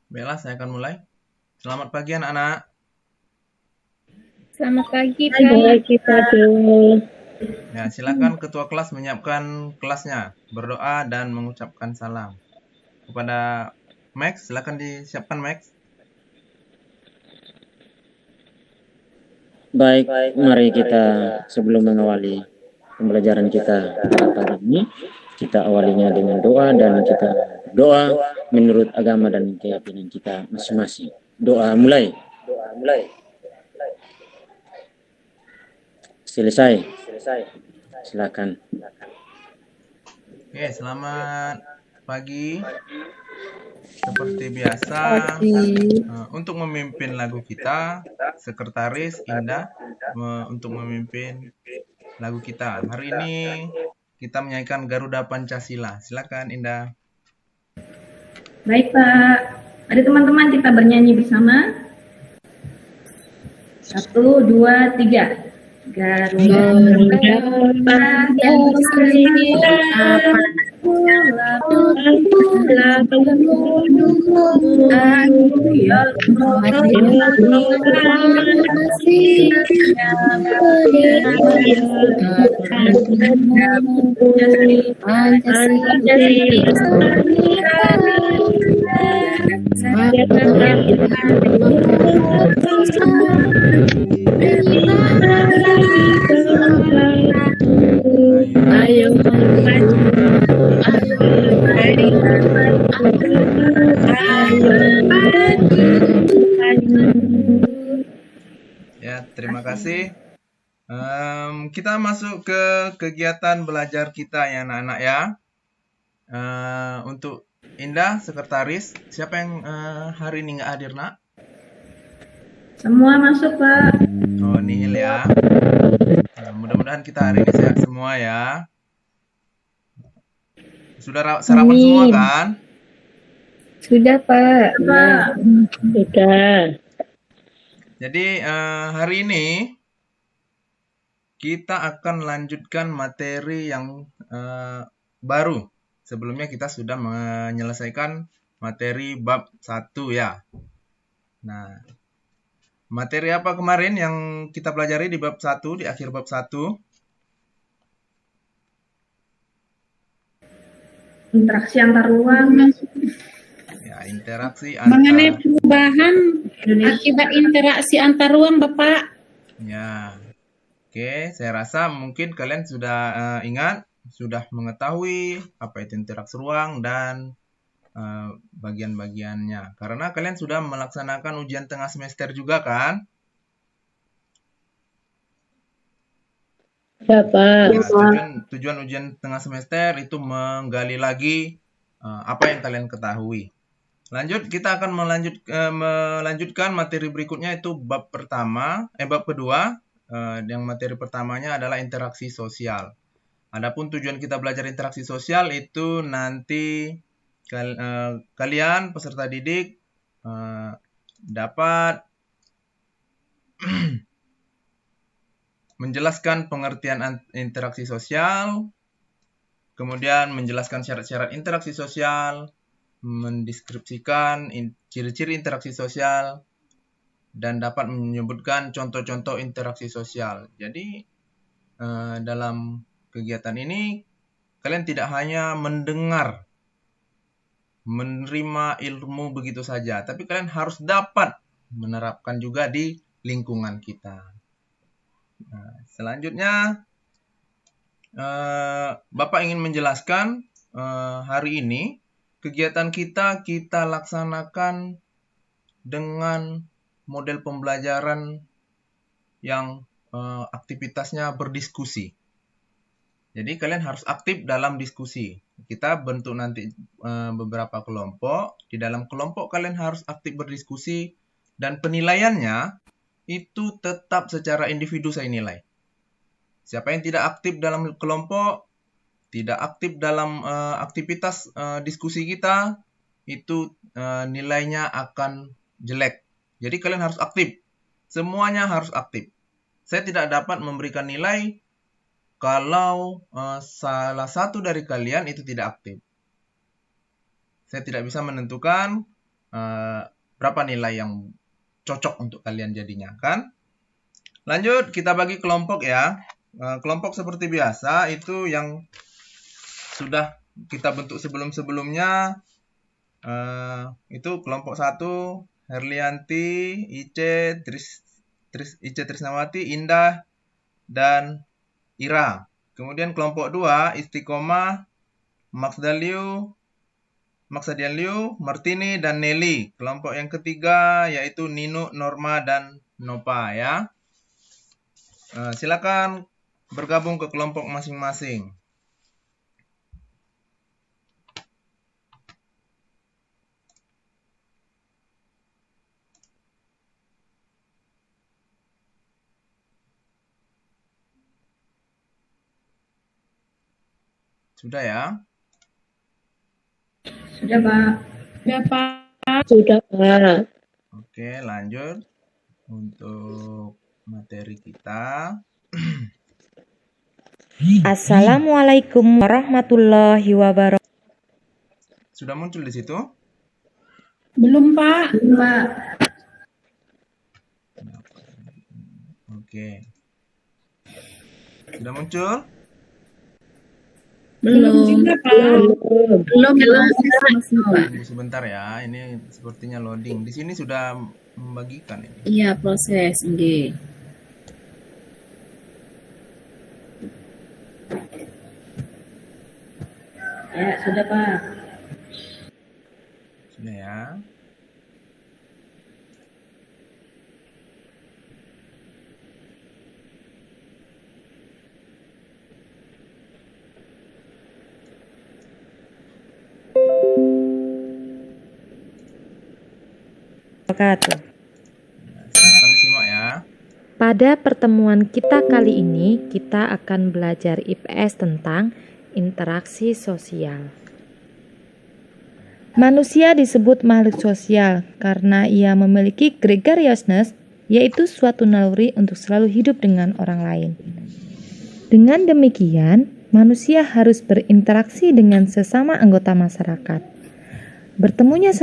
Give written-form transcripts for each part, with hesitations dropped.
Baiklah, saya akan mulai. Selamat pagi anak-anak. Selamat pagi, Pagi, Pak. Ya, silakan ketua kelas menyiapkan kelasnya, berdoa dan mengucapkan salam. Kepada Max, silakan disiapkan Max. Baik, mari kita sebelum mengawali pembelajaran kita pada pagi ini, kita awalinya dengan doa dan kita doa menurut agama dan keyakinan kita masing-masing. Doa mulai. Selesai. Silakan. Oke, selamat pagi. Seperti biasa, untuk memimpin lagu kita, Sekretaris Indah untuk memimpin lagu kita. Hari ini kita menyanyikan Garuda Pancasila. Silakan Indah. Baik, Pak. Mari teman-teman kita bernyanyi bersama. 1, 2, 3. Garuda Pancasila, ayo Ya, terima kasih. Kita masuk ke kegiatan belajar kita ya anak-anak ya. Untuk Indah, sekretaris, siapa yang hari ini nggak hadir nak? Semua masuk, Pak. Oh, nihil ya. Mudah-mudahan kita hari ini sehat semua ya. Sudah sarapan semua kan? Sudah, Pak. Sudah. Jadi hari ini kita akan lanjutkan materi yang baru. Sebelumnya kita sudah menyelesaikan materi bab 1 ya. Nah, materi apa kemarin yang kita pelajari di bab 1, di akhir bab 1? Interaksi antar ruang. Ya, interaksi Mengenai antar. perubahan akibat interaksi antar ruang, Bapak. Ya. Oke, saya rasa mungkin kalian sudah ingat, sudah mengetaui apa itu interaksi ruang dan bagian-bagiannya. Karena kalian sudah melaksanakan ujian tengah semester juga kan? Ya, Pak. Ya, tujuan ujian tengah semester itu menggali lagi apa yang kalian ketahui. Lanjut, kita akan melanjutkan materi berikutnya itu bab kedua. Yang materi pertamanya adalah interaksi sosial. Adapun tujuan kita belajar interaksi sosial itu nanti kalian peserta didik dapat menjelaskan pengertian interaksi sosial, kemudian menjelaskan syarat-syarat interaksi sosial, mendeskripsikan ciri-ciri interaksi sosial, dan dapat menyebutkan contoh-contoh interaksi sosial. Jadi dalam kegiatan ini kalian tidak hanya mendengar, menerima ilmu begitu saja, tapi kalian harus dapat menerapkan juga di lingkungan kita. Nah, selanjutnya Bapak ingin menjelaskan hari ini kegiatan kita laksanakan dengan model pembelajaran yang aktivitasnya berdiskusi. Jadi kalian harus aktif dalam diskusi. Kita bentuk nanti beberapa kelompok. Di dalam kelompok kalian harus aktif berdiskusi dan penilaiannya itu tetap secara individu saya nilai. Siapa yang tidak aktif dalam kelompok, tidak aktif dalam aktivitas diskusi kita, itu nilainya akan jelek. Jadi kalian harus aktif. Semuanya harus aktif. Saya tidak dapat memberikan nilai kalau salah satu dari kalian itu tidak aktif. Saya tidak bisa menentukan berapa nilai yang cocok untuk kalian jadinya kan. Lanjut, kita bagi kelompok ya. Kelompok seperti biasa itu yang sudah kita bentuk sebelum-sebelumnya. Itu kelompok 1 Herlianti, Ice, Ice Trisnawati, Indah, dan Ira. Kemudian kelompok 2 Istiqomah, Maxdaliu, Martini, dan Nelly. Kelompok yang ketiga yaitu Nino, Norma, dan Nopa ya. Silakan bergabung ke kelompok masing-masing. Sudah ya? Sudah, Pak. Ya, Pak. Sudah, Pak. Oke, lanjut untuk materi kita. Assalamualaikum warahmatullahi wabarakatuh. Sudah muncul di situ? Belum, Pak. Pak. Oke. Sudah muncul? Belum juga, Pak. Belum. Tunggu sebentar ya. Ini sepertinya loading. Di sini sudah membagikan ini. Iya, proses. Nggih. Ya, sudah, Pak. Sudah ya. Silakan disimak ya. Pada pertemuan kita kali ini, kita akan belajar IPS tentang interaksi sosial. Manusia disebut makhluk sosial karena ia memiliki gregariousness, yaitu suatu naluri untuk selalu hidup dengan orang lain. Dengan demikian, manusia harus berinteraksi dengan sesama anggota masyarakat. Bertemunya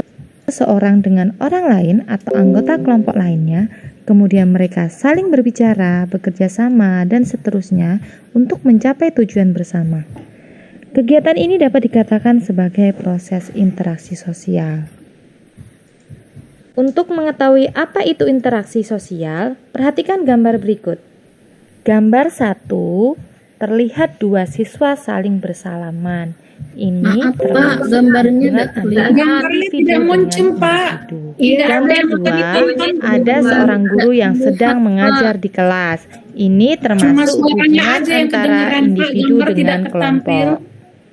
seseorang dengan orang lain atau anggota kelompok lainnya, kemudian mereka saling berbicara, bekerja sama, dan seterusnya untuk mencapai tujuan bersama. Kegiatan ini dapat dikatakan sebagai proses interaksi sosial. Untuk mengetahui apa itu interaksi sosial, perhatikan gambar berikut. Gambar 1, terlihat dua siswa saling bersalaman. Ini Maaf, Pak, gambarnya tidak kelihatan. Gambarnya tidak muncul, Pak. Gambar 2, ada seorang guru yang sedang mengajar di kelas. Ini termasuk hubungan antara individu dengan kelompok.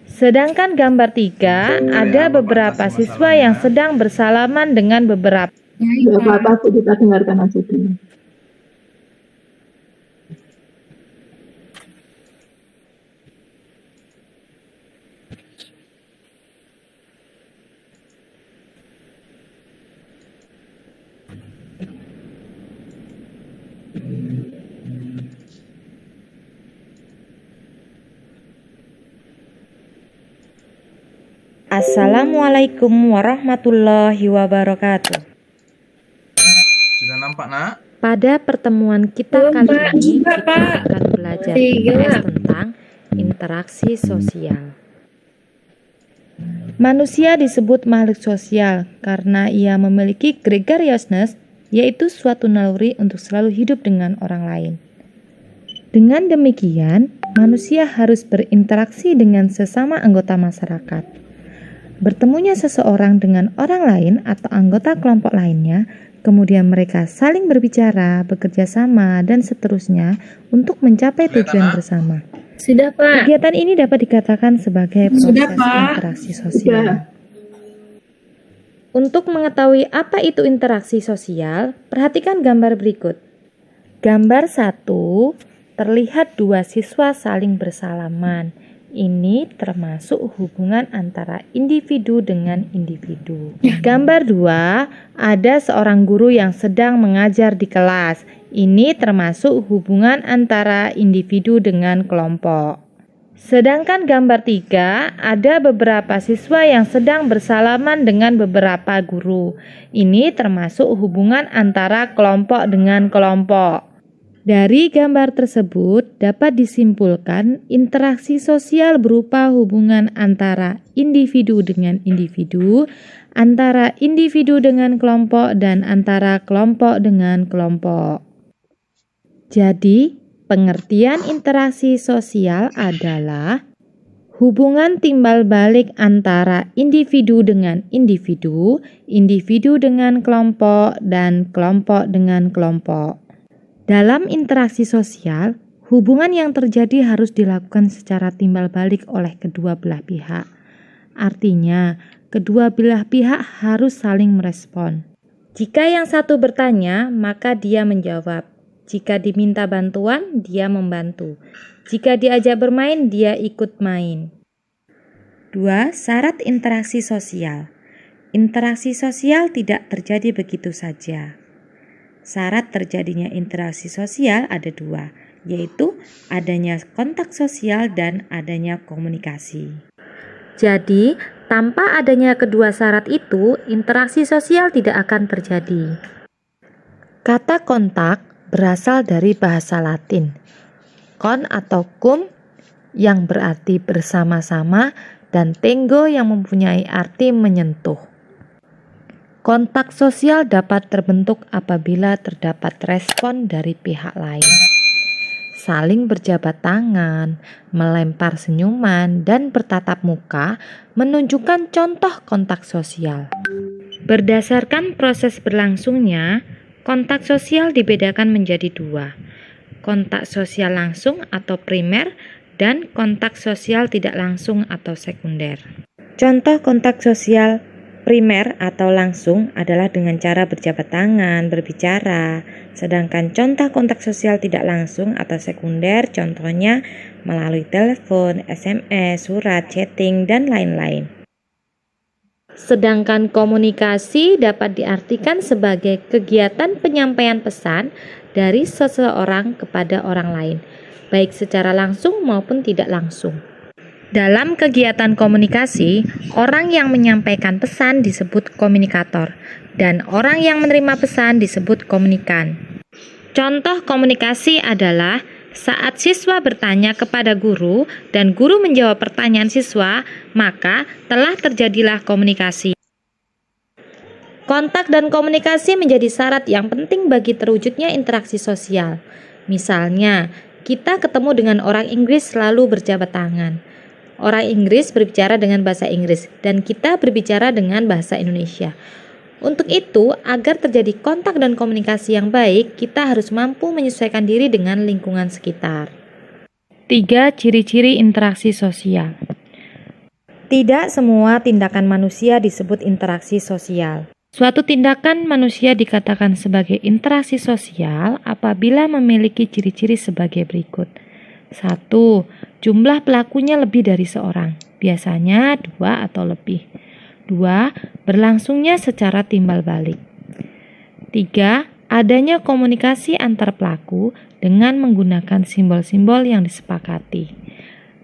Sedangkan gambar 3, ada beberapa siswa yang sedang bersalaman dengan beberapa. Bapak, kita dengarkan aja dulu. Assalamualaikum warahmatullahi wabarakatuh. Sudah nampak, Nak? Pada pertemuan kita kali ini, kita akan belajar IPS tentang interaksi sosial. Manusia disebut makhluk sosial karena ia memiliki gregariousness, yaitu suatu naluri untuk selalu hidup dengan orang lain. Dengan demikian, manusia harus berinteraksi dengan sesama anggota masyarakat. Bertemunya seseorang dengan orang lain atau anggota kelompok lainnya, kemudian mereka saling berbicara, bekerja sama, dan seterusnya untuk mencapai tujuan bersama. Sudah, Pak. Kegiatan ini dapat dikatakan sebagai proses interaksi sosial. Untuk mengetahui apa itu interaksi sosial, perhatikan gambar berikut. Gambar 1, terlihat dua siswa saling bersalaman. Ini termasuk hubungan antara individu dengan individu. Gambar 2, ada seorang guru yang sedang mengajar di kelas. Ini termasuk hubungan antara individu dengan kelompok. Sedangkan gambar 3, ada beberapa siswa yang sedang bersalaman dengan beberapa guru. Ini termasuk hubungan antara kelompok dengan kelompok. Dari gambar tersebut dapat disimpulkan interaksi sosial berupa hubungan antara individu dengan individu, antara individu dengan kelompok, dan antara kelompok dengan kelompok. Jadi, pengertian interaksi sosial adalah hubungan timbal balik antara individu dengan individu, individu dengan kelompok, dan kelompok dengan kelompok. Dalam interaksi sosial, hubungan yang terjadi harus dilakukan secara timbal balik oleh kedua belah pihak. Artinya, kedua belah pihak harus saling merespon. Jika yang satu bertanya, maka dia menjawab. Jika diminta bantuan, dia membantu. Jika diajak bermain, dia ikut main. 2. Syarat interaksi sosial. Interaksi sosial tidak terjadi begitu saja. Syarat terjadinya interaksi sosial ada 2, yaitu adanya kontak sosial dan adanya komunikasi. Jadi, tanpa adanya kedua syarat itu, interaksi sosial tidak akan terjadi. Kata kontak berasal dari bahasa Latin, con atau cum yang berarti bersama-sama dan tengo yang mempunyai arti menyentuh. Kontak sosial dapat terbentuk apabila terdapat respon dari pihak lain. Saling berjabat tangan, melempar senyuman, dan bertatap muka menunjukkan contoh kontak sosial. Berdasarkan proses berlangsungnya, kontak sosial dibedakan menjadi 2. Kontak sosial langsung atau primer dan kontak sosial tidak langsung atau sekunder. Contoh kontak sosial primer atau langsung adalah dengan cara berjabat tangan, berbicara. Sedangkan contoh kontak sosial tidak langsung atau sekunder contohnya melalui telepon, SMS, surat, chatting, dan lain-lain. Sedangkan komunikasi dapat diartikan sebagai kegiatan penyampaian pesan dari seseorang kepada orang lain, baik secara langsung maupun tidak langsung. Dalam kegiatan komunikasi, orang yang menyampaikan pesan disebut komunikator, dan orang yang menerima pesan disebut komunikan. Contoh komunikasi adalah saat siswa bertanya kepada guru dan guru menjawab pertanyaan siswa, maka telah terjadilah komunikasi. Kontak dan komunikasi menjadi syarat yang penting bagi terwujudnya interaksi sosial. Misalnya, kita ketemu dengan orang Inggris lalu berjabat tangan. Orang Inggris berbicara dengan bahasa Inggris dan kita berbicara dengan bahasa Indonesia. Untuk itu, agar terjadi kontak dan komunikasi yang baik, kita harus mampu menyesuaikan diri dengan lingkungan sekitar. 3. Ciri-ciri interaksi sosial. Tidak semua tindakan manusia disebut interaksi sosial. Suatu tindakan manusia dikatakan sebagai interaksi sosial apabila memiliki ciri-ciri sebagai berikut. 1. Jumlah pelakunya lebih dari seorang, biasanya 2 atau lebih. 2. Berlangsungnya secara timbal balik. 3. Adanya komunikasi antar pelaku dengan menggunakan simbol-simbol yang disepakati.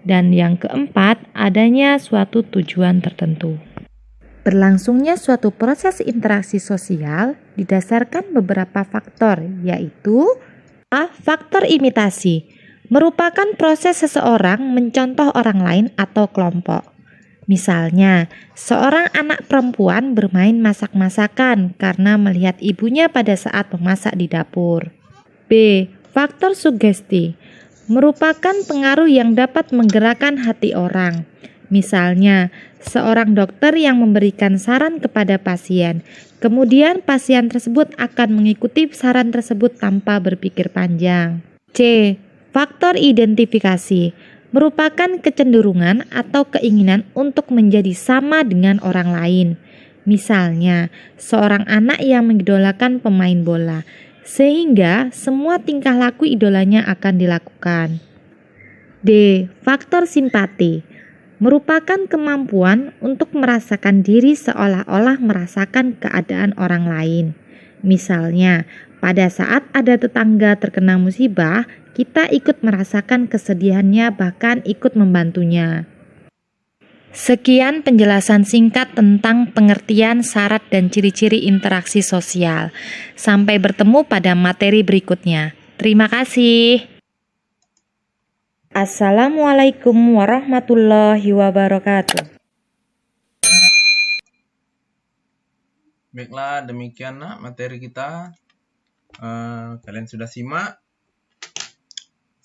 Dan yang keempat, adanya suatu tujuan tertentu. Berlangsungnya suatu proses interaksi sosial didasarkan beberapa faktor, yaitu A. Faktor imitasi, merupakan proses seseorang mencontoh orang lain atau kelompok. Misalnya, seorang anak perempuan bermain masak-masakan karena melihat ibunya pada saat memasak di dapur. B. Faktor sugesti, merupakan pengaruh yang dapat menggerakkan hati orang. Misalnya, seorang dokter yang memberikan saran kepada pasien, kemudian pasien tersebut akan mengikuti saran tersebut tanpa berpikir panjang. C. Faktor identifikasi, merupakan kecenderungan atau keinginan untuk menjadi sama dengan orang lain. Misalnya, seorang anak yang mengidolakan pemain bola, sehingga semua tingkah laku idolanya akan dilakukan. D. Faktor simpati, merupakan kemampuan untuk merasakan diri seolah-olah merasakan keadaan orang lain. Misalnya, pada saat ada tetangga terkena musibah, kita ikut merasakan kesedihannya, bahkan ikut membantunya. Sekian penjelasan singkat tentang pengertian, syarat, dan ciri-ciri interaksi sosial. Sampai bertemu pada materi berikutnya. Terima kasih. Assalamualaikum warahmatullahi wabarakatuh. Baiklah, demikian nak materi kita. Kalian sudah simak.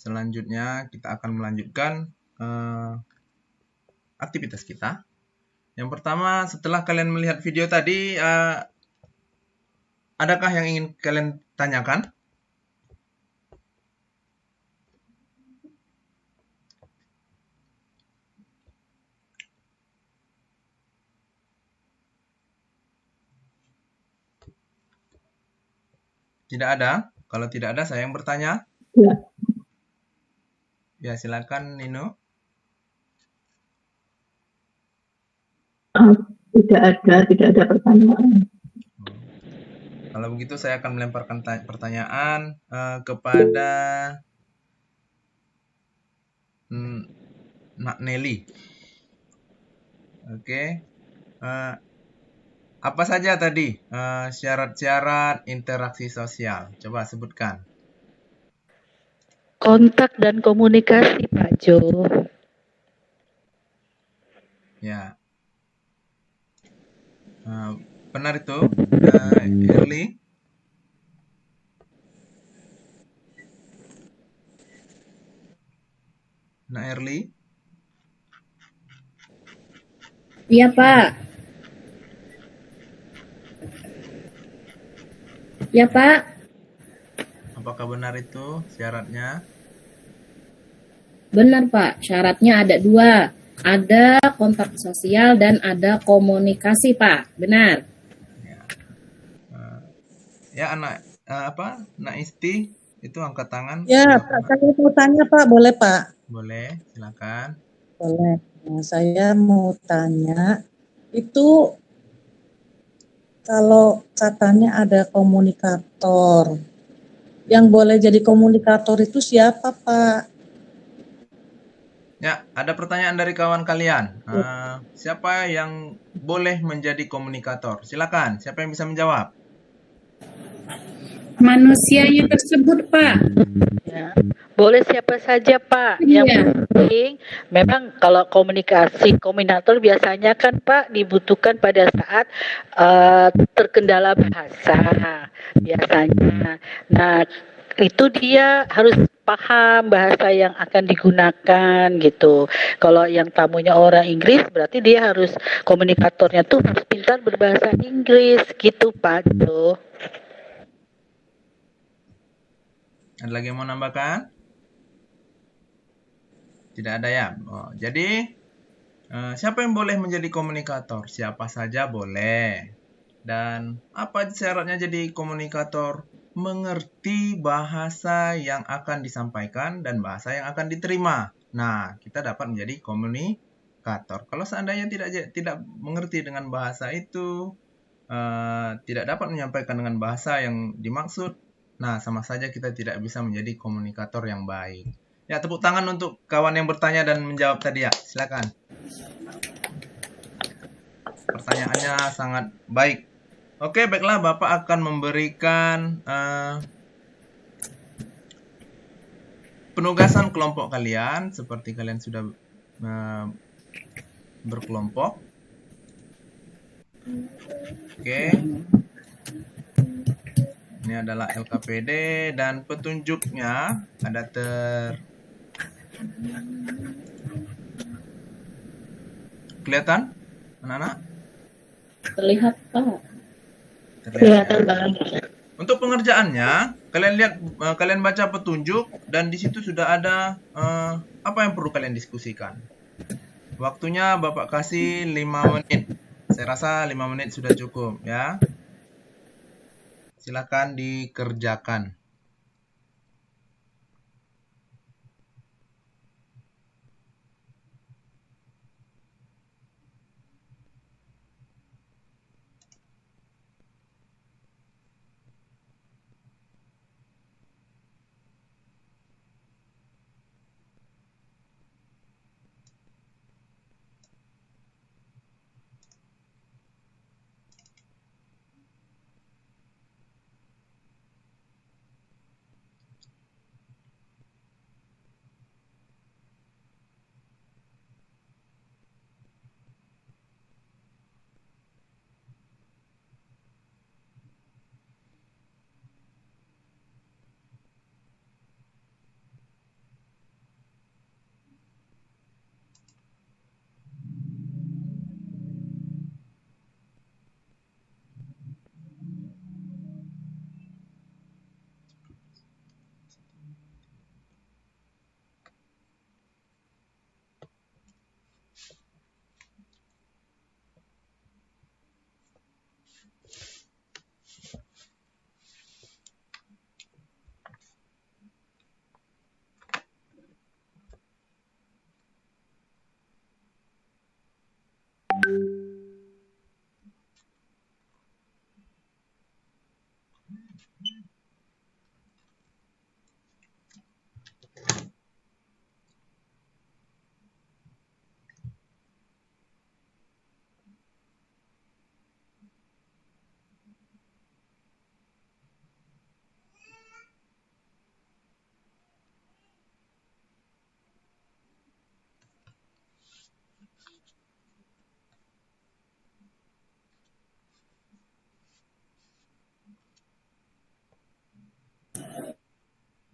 Selanjutnya kita akan melanjutkan aktivitas kita. Yang pertama, setelah kalian melihat video tadi, adakah yang ingin kalian tanyakan? Tidak ada? Kalau tidak ada, saya yang bertanya. Ya. Ya, silakan Nino. Tidak ada pertanyaan. Kalau begitu saya akan melemparkan pertanyaan kepada Nak Nelly. Oke. Apa saja tadi syarat-syarat interaksi sosial? Coba sebutkan. Kontak dan komunikasi, Pak Jo. Ya. Benar itu, Erli. Nah, Erli. Iya, Pak. Ya, Pak. Apakah benar itu syaratnya? Benar, Pak. Syaratnya ada 2. Ada kontak sosial dan ada komunikasi, Pak. Benar. Ya, anak Nak Isti itu angkat tangan. Ya, Pak, saya mau tanya, Pak. Boleh, Pak? Boleh, silakan. Boleh. Nah, saya mau tanya, itu kalau katanya ada komunikator, yang boleh jadi komunikator itu siapa, Pak? Ya, ada pertanyaan dari kawan kalian. Siapa yang boleh menjadi komunikator? Silakan, siapa yang bisa menjawab? Manusianya tersebut, Pak. Ya. Boleh siapa saja, Pak. Iya. Yang penting memang kalau komunikator biasanya kan, Pak, dibutuhkan pada saat terkendala bahasa biasanya. Nah, itu dia harus paham bahasa yang akan digunakan gitu. Kalau yang tamunya orang Inggris, berarti dia harus komunikatornya tuh harus pintar berbahasa Inggris gitu, Pak Jo. Ada lagi yang mau nambahkan? Tidak ada ya? Jadi, siapa yang boleh menjadi komunikator? Siapa saja boleh. Dan apa syaratnya jadi komunikator? Mengerti bahasa yang akan disampaikan dan bahasa yang akan diterima. Nah, kita dapat menjadi komunikator. Kalau seandainya tidak mengerti dengan bahasa itu, tidak dapat menyampaikan dengan bahasa yang dimaksud, nah sama saja kita tidak bisa menjadi komunikator yang baik. Ya, tepuk tangan untuk kawan yang bertanya dan menjawab tadi ya. Silakan. Pertanyaannya sangat baik. Oke, baiklah, Bapak akan memberikan penugasan kelompok kalian seperti kalian sudah berkelompok. Oke. Ini adalah LKPD dan petunjuknya ada kelihatan, anak-anak? Terlihat, Pak. Terlihat. Untuk pengerjaannya, kalian lihat, kalian baca petunjuk dan di situ sudah ada apa yang perlu kalian diskusikan. Waktunya Bapak kasih 5 menit. Saya rasa 5 menit sudah cukup ya. Silakan dikerjakan.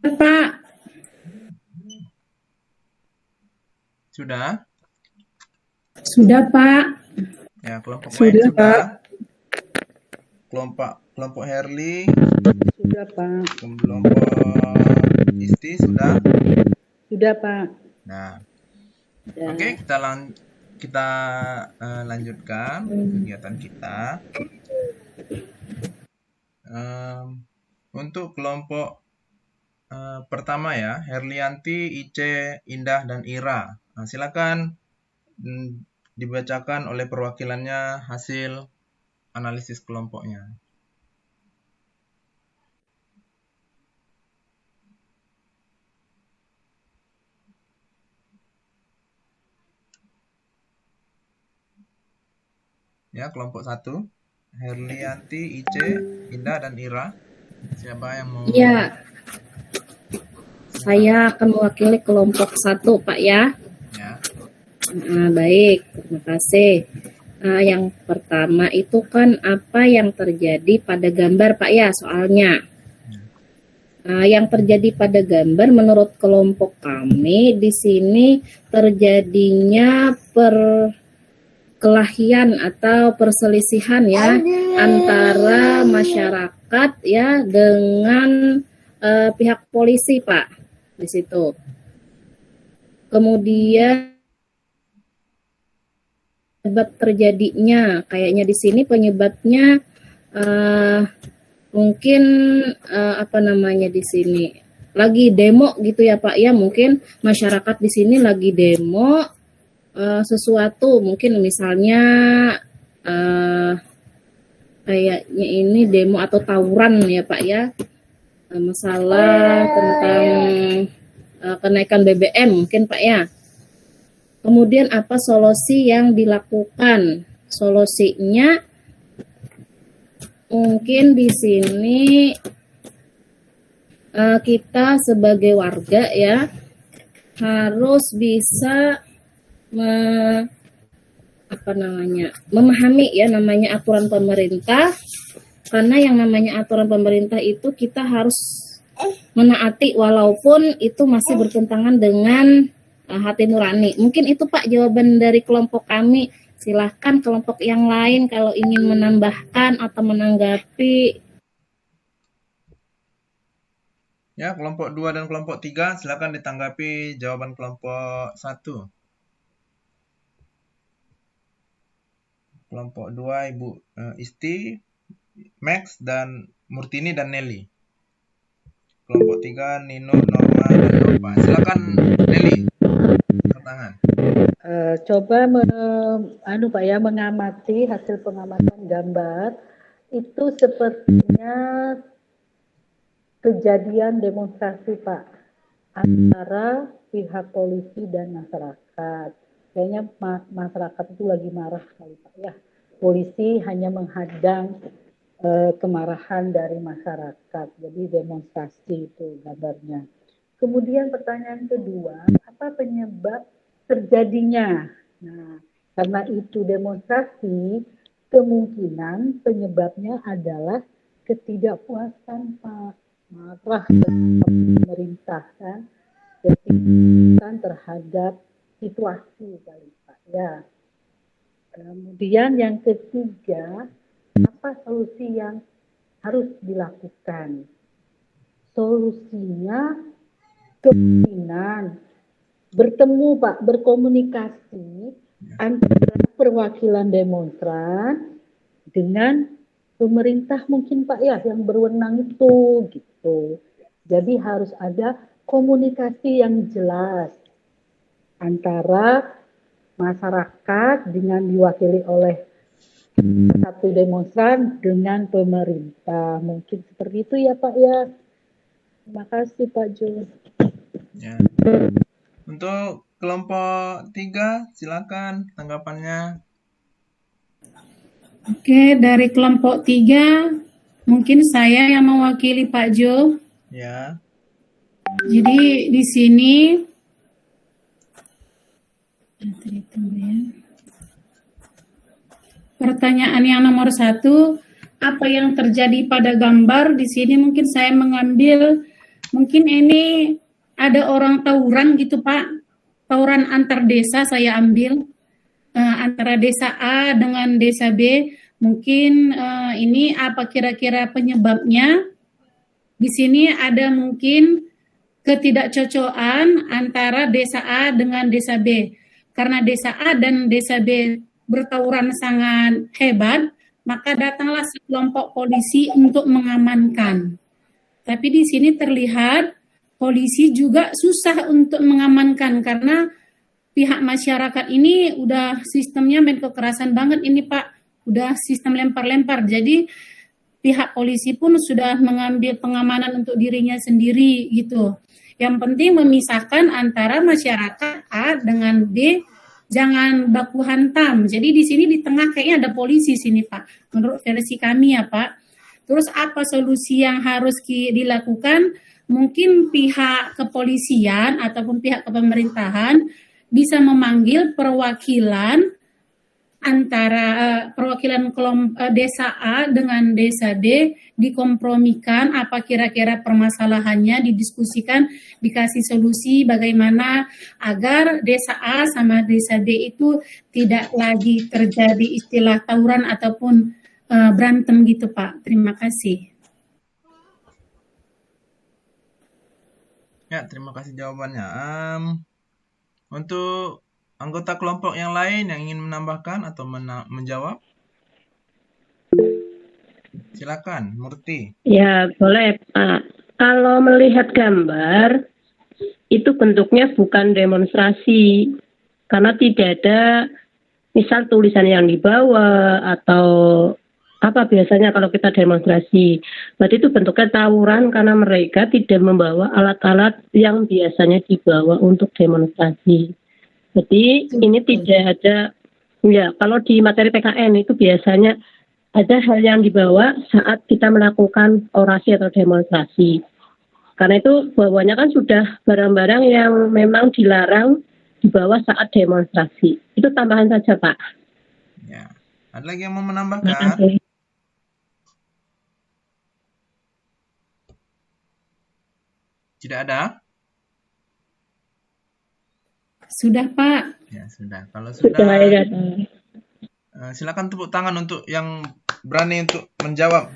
Pak. Sudah? Sudah, Pak. Ya, kelompok lain Sudah, sudah. Pak. Kelompok Herli, Sudah, Pak. kelompok Isti sudah. Sudah, Pak. Nah, Ya. oke, kita lanjutkan kegiatan kita. Untuk kelompok pertama ya, Herlianti, Ice, Indah, dan Ira. Nah, silakan dibacakan oleh perwakilannya hasil analisis kelompoknya. Ya, kelompok 1, Herlianti, Ice, Indah, dan Ira. Siapa yang mau? Iya. Saya akan mewakili kelompok 1, Pak ya. Ya. Baik, terima kasih. Yang pertama itu kan apa yang terjadi pada gambar, Pak ya, soalnya. Yang terjadi pada gambar menurut kelompok kami di sini terjadinya perkelahian atau perselisihan ya antara masyarakat ya dengan pihak polisi, Pak, di situ. Kemudian penyebab terjadinya kayaknya di sini penyebabnya mungkin apa namanya di sini lagi demo gitu ya Pak ya, mungkin masyarakat di sini lagi demo sesuatu, mungkin misalnya kayaknya ini demo atau tawuran ya Pak ya, masalah tentang kenaikan BBM mungkin Pak ya. Kemudian apa solusi yang dilakukan? Solusinya mungkin di sini kita sebagai warga ya harus bisa memahami ya namanya aturan pemerintah, karena yang namanya aturan pemerintah itu kita harus menaati walaupun itu masih bertentangan dengan hati nurani. Mungkin itu Pak jawaban dari kelompok kami. Silahkan kelompok yang lain kalau ingin menambahkan atau menanggapi. Ya, kelompok 2 dan kelompok 3 silakan ditanggapi jawaban kelompok 1. Kelompok 2 Ibu Isti, Max, dan Murtini dan Nelly. Kelompok 3 Nino, Norma, dan Nova. Silakan Nelly. Tangan. Coba Pak ya mengamati hasil pengamatan gambar itu sepertinya kejadian demonstrasi Pak antara pihak polisi dan masyarakat. Kayaknya masyarakat itu lagi marah sekali Pak ya. Polisi hanya menghadang kemarahan dari masyarakat. Jadi demonstrasi itu gambarnya. Kemudian pertanyaan kedua, apa penyebab terjadinya? Nah, karena itu demonstrasi, kemungkinan penyebabnya adalah ketidakpuasan Pak, marah pemerintah kan, ketidakpuasan terhadap situasi kali Pak ya. Kemudian yang ketiga, apa solusi yang harus dilakukan? Solusinya kemungkinan bertemu Pak, berkomunikasi antara perwakilan demonstran dengan pemerintah mungkin Pak ya yang berwenang itu gitu. Jadi harus ada komunikasi yang jelas antara masyarakat dengan diwakili oleh satu demonstran dengan pemerintah. Mungkin seperti itu ya Pak ya. Terima kasih Pak Jo. Ya. Untuk kelompok 3 silakan tanggapannya. Oke, dari kelompok 3 mungkin saya yang mewakili Pak Jo. Ya. Jadi di sini pertanyaan yang nomor 1, apa yang terjadi pada gambar? Di sini mungkin saya mengambil mungkin ini ada orang tawuran gitu Pak, tawuran antar desa saya ambil, antara desa A dengan desa B, mungkin ini apa kira-kira penyebabnya? Di sini ada mungkin ketidakcocokan antara desa A dengan desa B. Karena desa A dan desa B bertawuran sangat hebat, maka datanglah sekelompok polisi untuk mengamankan. Tapi di sini terlihat polisi juga susah untuk mengamankan karena pihak masyarakat ini udah sistemnya main kekerasan banget ini Pak. Udah sistem lempar-lempar. Jadi pihak polisi pun sudah mengambil pengamanan untuk dirinya sendiri gitu. Yang penting memisahkan antara masyarakat A dengan B, jangan baku hantam. Jadi di sini di tengah kayaknya ada polisi sini Pak. Menurut versi kami ya Pak. Terus apa solusi yang harus dilakukan? Mungkin pihak kepolisian ataupun pihak kepemerintahan bisa memanggil perwakilan antara perwakilan desa A dengan desa B, dikompromikan apa kira-kira permasalahannya, didiskusikan, dikasih solusi bagaimana agar desa A sama desa B itu tidak lagi terjadi istilah tawuran ataupun berantem gitu Pak. Terima kasih. Ya, terima kasih jawabannya. Untuk anggota kelompok yang lain yang ingin menambahkan atau menjawab? Silakan, Murti. Ya, boleh Pak. Kalau melihat gambar, itu bentuknya bukan demonstrasi. Karena tidak ada, misal tulisan yang dibawa, atau apa biasanya kalau kita demonstrasi. Berarti itu bentuknya tawuran karena mereka tidak membawa alat-alat yang biasanya dibawa untuk demonstrasi. Jadi ini tidak ada, ya kalau di materi PKN itu biasanya ada hal yang dibawa saat kita melakukan orasi atau demonstrasi. Karena itu bawanya kan sudah barang-barang yang memang dilarang dibawa saat demonstrasi. Itu tambahan saja Pak. Ya, ada lagi yang mau menambahkan? Tidak ada? Sudah Pak. Ya sudah. Kalau sudah, ya. Silakan tepuk tangan untuk yang berani untuk menjawab.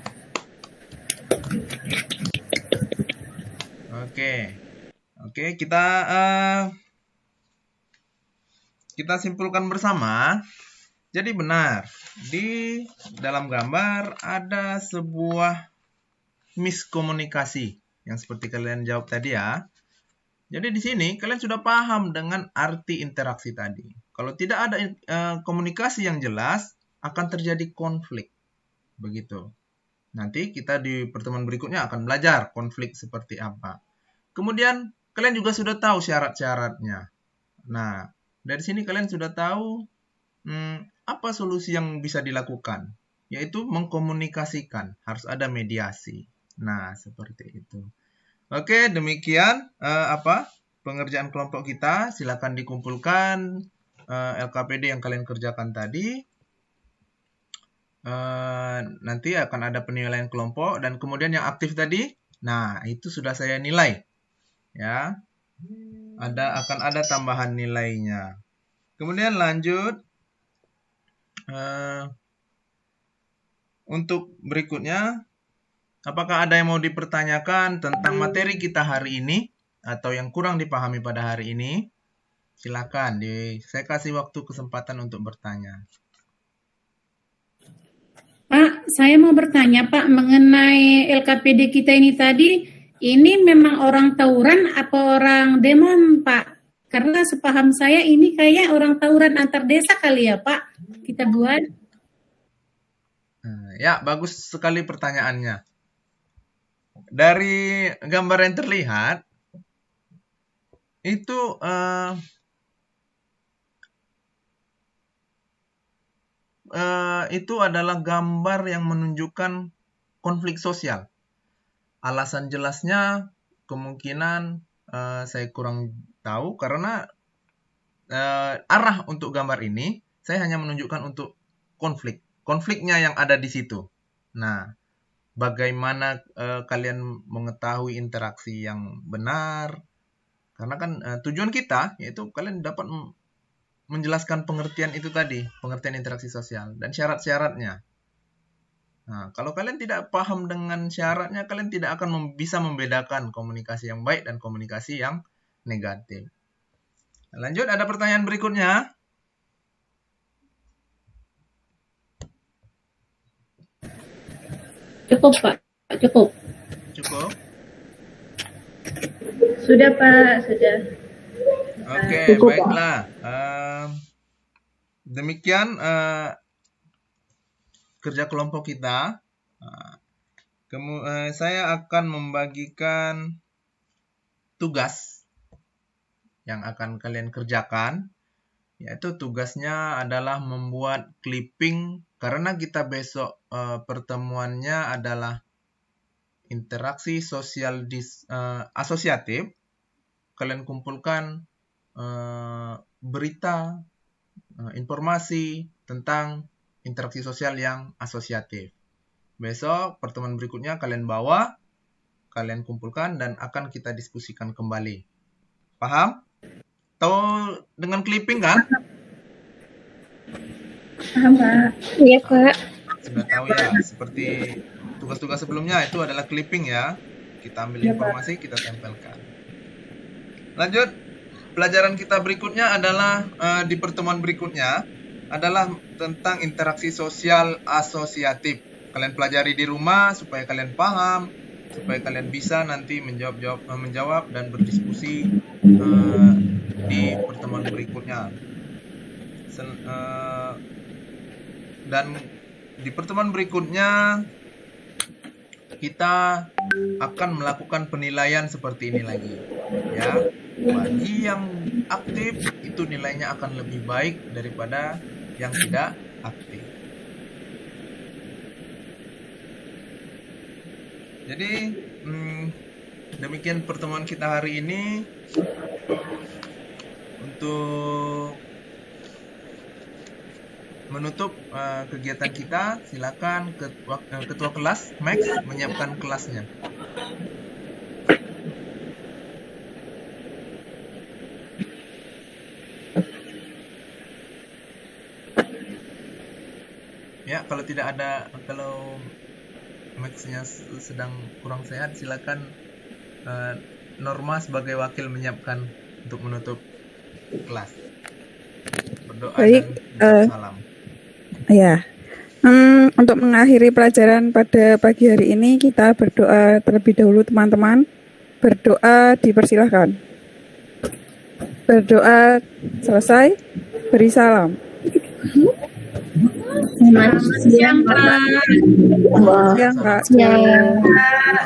Oke, kita simpulkan bersama. Jadi benar, di dalam gambar ada sebuah miskomunikasi yang seperti kalian jawab tadi ya. Jadi di sini kalian sudah paham dengan arti interaksi tadi. Kalau tidak ada komunikasi yang jelas, akan terjadi konflik. Begitu. Nanti kita di pertemuan berikutnya akan belajar konflik seperti apa. Kemudian kalian juga sudah tahu syarat-syaratnya. Nah, dari sini kalian sudah tahu apa solusi yang bisa dilakukan. Yaitu mengkomunikasikan. Harus ada mediasi. Nah, seperti itu. Oke, demikian pengerjaan kelompok kita. Silakan dikumpulkan LKPD yang kalian kerjakan tadi. Nanti akan ada penilaian kelompok dan kemudian yang aktif tadi. Nah, itu sudah saya nilai. Ya. Akan ada tambahan nilainya. Kemudian lanjut untuk berikutnya. Apakah ada yang mau dipertanyakan tentang materi kita hari ini atau yang kurang dipahami pada hari ini? Silakan, saya kasih waktu kesempatan untuk bertanya. Pak, saya mau bertanya Pak mengenai LKPD kita ini tadi, ini memang orang tawuran apa orang demon Pak? Karena sepaham saya ini kayak orang tawuran antar desa kali ya Pak, kita buat. Ya, bagus sekali pertanyaannya. Dari gambar yang terlihat, itu adalah gambar yang menunjukkan konflik sosial. Alasan jelasnya kemungkinan saya kurang tahu karena arah untuk gambar ini saya hanya menunjukkan untuk konfliknya yang ada di situ. Nah, bagaimana kalian mengetahui interaksi yang benar. Karena kan tujuan kita yaitu kalian dapat menjelaskan pengertian itu tadi, pengertian interaksi sosial dan syarat-syaratnya. Nah, kalau kalian tidak paham dengan syaratnya, kalian tidak akan bisa membedakan komunikasi yang baik dan komunikasi yang negatif. Lanjut, ada pertanyaan berikutnya. Cukup, Pak. Cukup. Cukup? Sudah, Pak. Sudah. Oke, Cukup, Pak. baiklah. Demikian kerja kelompok kita. Saya akan membagikan tugas yang akan kalian kerjakan, yaitu tugasnya adalah membuat clipping, karena kita besok pertemuannya adalah interaksi sosial asosiatif. Kalian kumpulkan berita, informasi tentang interaksi sosial yang asosiatif. Besok pertemuan berikutnya kalian bawa, kalian kumpulkan dan akan kita diskusikan kembali. Paham? Tahu dengan clipping kan? Paham, Pak. Iya, Pak. Sudah tahu ya, seperti tugas-tugas sebelumnya itu adalah clipping ya. Kita ambil informasi, kita tempelkan. Lanjut, pelajaran kita berikutnya adalah di pertemuan berikutnya adalah tentang interaksi sosial asosiatif. Kalian pelajari di rumah supaya kalian paham, supaya kalian bisa nanti menjawab dan berdiskusi di pertemuan berikutnya. Dan di pertemuan berikutnya kita akan melakukan penilaian seperti ini lagi, ya. Bagi yang aktif itu nilainya akan lebih baik daripada yang tidak aktif. Jadi demikian pertemuan kita hari ini. Untuk menutup kegiatan kita, silakan ketua kelas Max menyiapkan kelasnya. Ya, kalau Max-nya sedang kurang sehat, silakan Norma sebagai wakil menyiapkan untuk menutup kelas. Berdoa Baik, dan salam. Ya, untuk mengakhiri pelajaran pada pagi hari ini, kita berdoa terlebih dahulu teman-teman. Berdoa dipersilahkan. Berdoa selesai, beri salam. Selamat siang, Pak. Siang, Kak. Siang.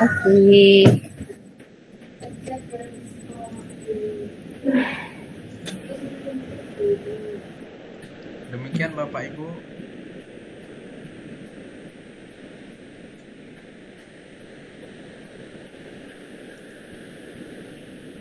Oke. Demikian Bapak Ibu